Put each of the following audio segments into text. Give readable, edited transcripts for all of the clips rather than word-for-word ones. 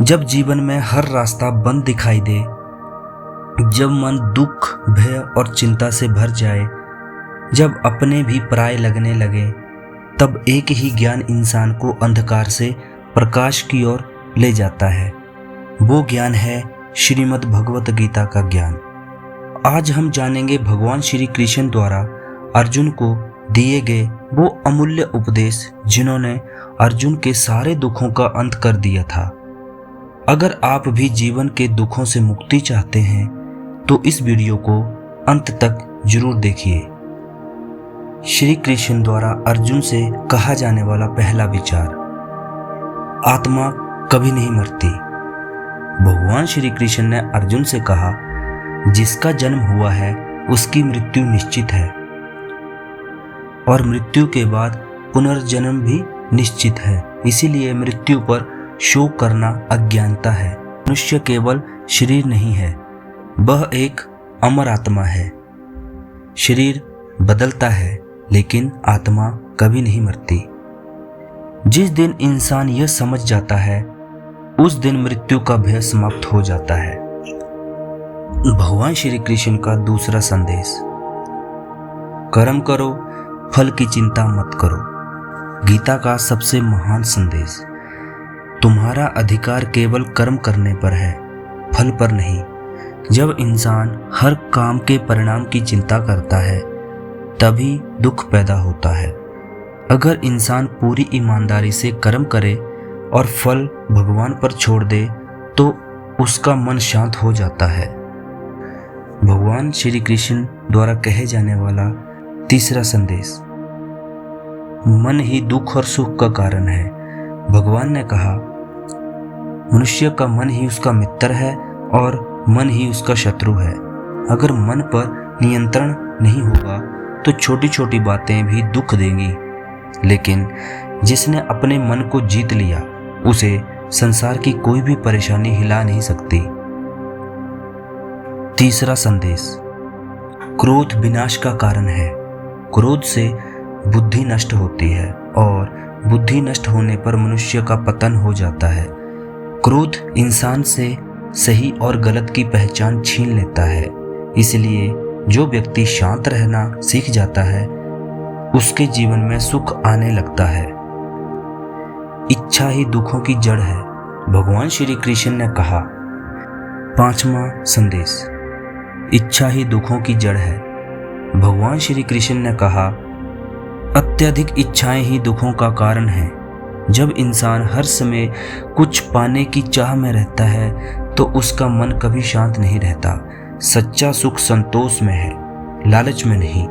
जब जीवन में हर रास्ता बंद दिखाई दे, जब मन दुख, भय और चिंता से भर जाए, जब अपने भी पराये लगने लगे, तब एक ही ज्ञान इंसान को अंधकार से प्रकाश की ओर ले जाता है। वो ज्ञान है श्रीमद् भगवत गीता का ज्ञान। आज हम जानेंगे भगवान श्री कृष्ण द्वारा अर्जुन को दिए गए वो अमूल्य उपदेश जिन्होंने अर्जुन के सारे दुखों का अंत कर दिया था। अगर आप भी जीवन के दुखों से मुक्ति चाहते हैं तो इस वीडियो को अंत तक जरूर देखिए। श्री कृष्ण द्वारा अर्जुन से कहा जाने वाला पहला विचार, आत्मा कभी नहीं मरती। भगवान श्री कृष्ण ने अर्जुन से कहा, जिसका जन्म हुआ है उसकी मृत्यु निश्चित है और मृत्यु के बाद पुनर्जन्म भी निश्चित है। इसीलिए मृत्यु पर शोक करना अज्ञानता है। मनुष्य केवल शरीर नहीं है, वह एक अमर आत्मा है। शरीर बदलता है लेकिन आत्मा कभी नहीं मरती। जिस दिन इंसान यह समझ जाता है उस दिन मृत्यु का भय समाप्त हो जाता है। भगवान श्री कृष्ण का दूसरा संदेश, कर्म करो, फल की चिंता मत करो। गीता का सबसे महान संदेश, तुम्हारा अधिकार केवल कर्म करने पर है, फल पर नहीं। जब इंसान हर काम के परिणाम की चिंता करता है तभी दुख पैदा होता है। अगर इंसान पूरी ईमानदारी से कर्म करे और फल भगवान पर छोड़ दे तो उसका मन शांत हो जाता है। भगवान श्री कृष्ण द्वारा कहे जाने वाला तीसरा संदेश, मन ही दुख और सुख का कारण है। भगवान ने कहा, मनुष्य का मन ही उसका मित्र है और मन ही उसका शत्रु है। अगर मन पर नियंत्रण नहीं होगा तो छोटी छोटी बातें भी दुख देंगी, लेकिन जिसने अपने मन को जीत लिया उसे संसार की कोई भी परेशानी हिला नहीं सकती। तीसरा संदेश, क्रोध विनाश का कारण है। क्रोध से बुद्धि नष्ट होती है और बुद्धि नष्ट होने पर मनुष्य का पतन हो जाता है। क्रोध इंसान से सही और गलत की पहचान छीन लेता है। इसलिए जो व्यक्ति शांत रहना सीख जाता है उसके जीवन में सुख आने लगता है। इच्छा ही दुखों की जड़ है। भगवान श्री कृष्ण ने कहा, पांचवा संदेश, इच्छा ही दुखों की जड़ है। भगवान श्री कृष्ण ने कहा, अत्यधिक इच्छाएं ही दुखों का कारण है। जब इंसान हर समय कुछ पाने की चाह में रहता है तो उसका मन कभी शांत नहीं रहता। सच्चा सुख संतोष में है, लालच में नहीं।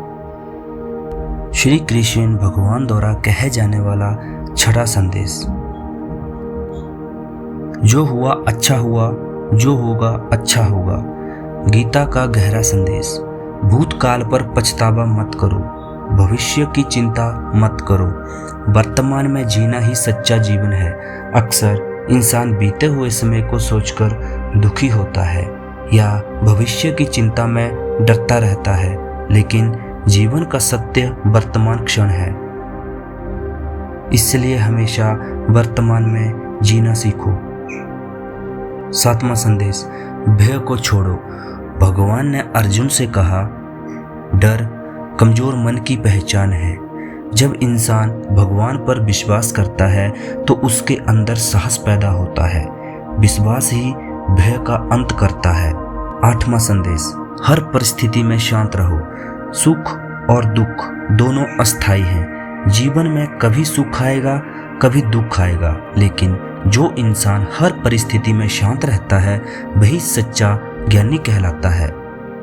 श्री कृष्ण भगवान द्वारा कहे जाने वाला छठा संदेश, जो हुआ अच्छा हुआ, जो होगा अच्छा होगा। गीता का गहरा संदेश, भूतकाल पर पछतावा मत करो, भविष्य की चिंता मत करो। वर्तमान में जीना ही सच्चा जीवन है। अक्सर इंसान बीते हुए समय को सोचकर दुखी होता है या भविष्य की चिंता में डरता रहता है, लेकिन जीवन का सत्य वर्तमान क्षण है। इसलिए हमेशा वर्तमान में जीना सीखो। सातवां संदेश, भय को छोड़ो। भगवान ने अर्जुन से कहा, डर कमजोर मन की पहचान है। जब इंसान भगवान पर विश्वास करता है तो उसके अंदर साहस पैदा होता है। विश्वास ही भय का अंत करता है। आठवां संदेश, हर परिस्थिति में शांत रहो। सुख और दुख दोनों अस्थायी हैं। जीवन में कभी सुख आएगा, कभी दुख आएगा, लेकिन जो इंसान हर परिस्थिति में शांत रहता है वही सच्चा ज्ञानी कहलाता है।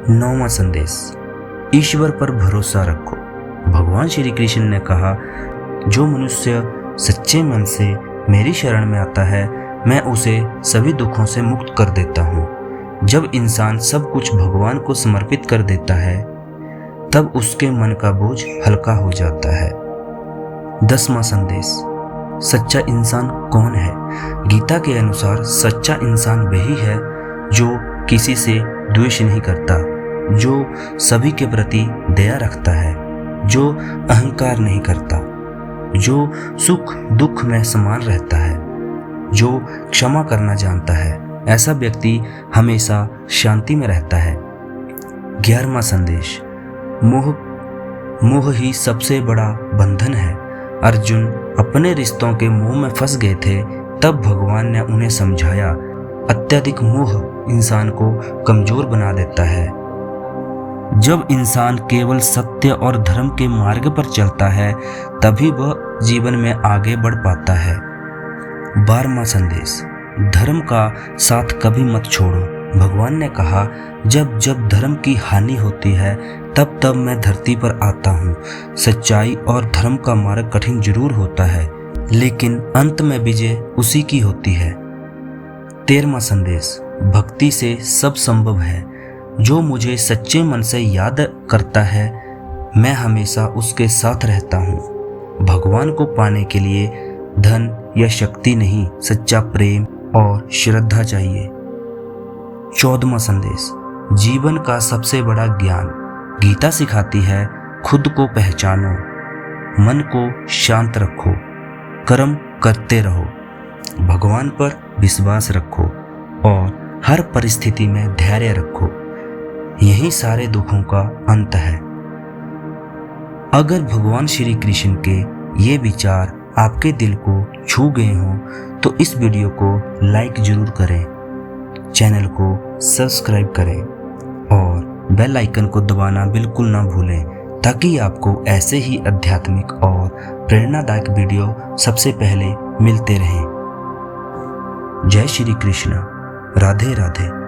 नौवां संदेश, ईश्वर पर भरोसा रखो। भगवान श्री कृष्ण ने कहा, जो मनुष्य सच्चे मन से मेरी शरण में आता है मैं उसे सभी दुखों से मुक्त कर देता हूँ। जब इंसान सब कुछ भगवान को समर्पित कर देता है तब उसके मन का बोझ हल्का हो जाता है। 10वां संदेश, सच्चा इंसान कौन है? गीता के अनुसार सच्चा इंसान वही है जो किसी से द्वेष नहीं करता, जो सभी के प्रति दया रखता है, जो अहंकार नहीं करता, जो सुख दुख में समान रहता है। जो क्षमा करना जानता है, ऐसा व्यक्ति हमेशा शांति में रहता है। 11वां संदेश, मोह ही सबसे बड़ा बंधन है। अर्जुन अपने रिश्तों के मोह में फंस गए थे, तब भगवान ने उन्हें समझाया, अत्यधिक मोह इंसान को कमजोर बना देता है। जब इंसान केवल सत्य और धर्म के मार्ग पर चलता है, तभी वह जीवन में आगे बढ़ पाता है। 12वां संदेश, धर्म का साथ कभी मत छोड़ो। भगवान ने कहा, जब जब धर्म की हानि होती है, तब तब मैं धरती पर आता हूँ। सच्चाई और धर्म का मार्ग कठिन जरूर होता है, लेकिन अंत में विजय उसी की होती है। 13वां संदेश, भक्ति से सब संभव है। जो मुझे सच्चे मन से याद करता है, मैं हमेशा उसके साथ रहता हूँ। भगवान को पाने के लिए धन या शक्ति नहीं, सच्चा प्रेम और श्रद्धा चाहिए। 14वां संदेश, जीवन का सबसे बड़ा ज्ञान गीता सिखाती है, खुद को पहचानो, मन को शांत रखो, कर्म करते रहो, भगवान पर विश्वास रखो और हर परिस्थिति में धैर्य रखो। यही सारे दुखों का अंत है। अगर भगवान श्री कृष्ण के ये विचार आपके दिल को छू गए हों, तो इस वीडियो को लाइक जरूर करें, चैनल को सब्सक्राइब करें और बेल आइकन को दबाना बिल्कुल ना भूलें, ताकि आपको ऐसे ही आध्यात्मिक और प्रेरणादायक वीडियो सबसे पहले मिलते रहें। जय श्री कृष्ण। राधे राधे।